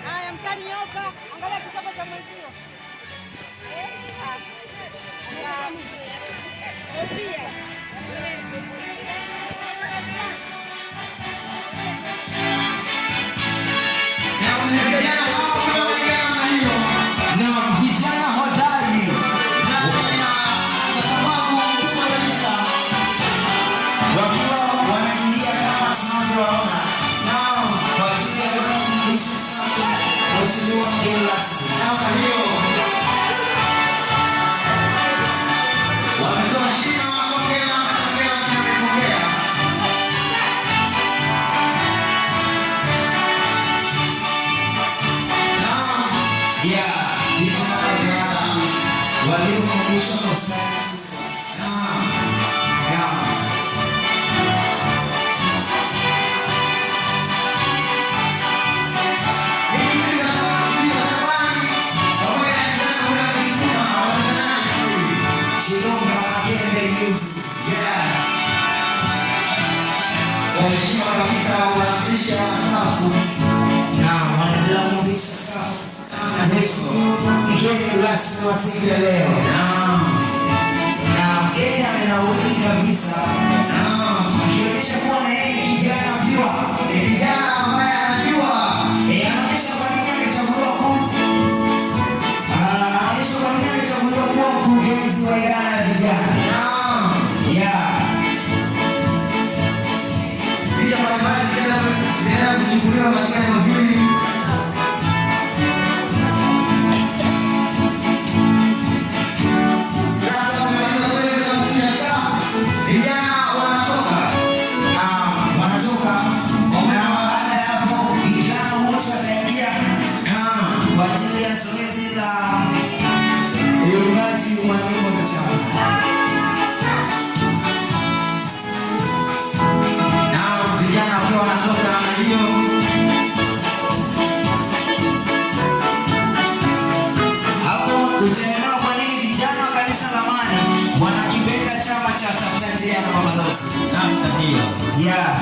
Haya, mtanioka, angalia kitabu cha mwenzio. Waheshimiwa kabisa waanzisha safu na wanaendelea kuvisha safu. Mheshimiwa mgeni rasmi wa siku ya leo, na mgeni amenawiri kabisa, akionyesha kuwa na yeye ni kijana mpya, kijana ambaye anajua anaonyesha kwa nini amechaguliwa kuwa mkurugenzi wa idara ya vijana. Kuchukuliwa katika eneo hili. Sasa wameweza kuja saa vijana wanatoka na baada ya hapo vijana wote wataingia kwa ajili ya zoezi la uimbaji wa nyimbo za chama. Na vijana wakiwa wanatoka na hiyo utaelewa kwa nini vijana wa kanisa la Amani wanakipenda chama cha Tafuta Njia na Mabalozi. Ndio. Yeah.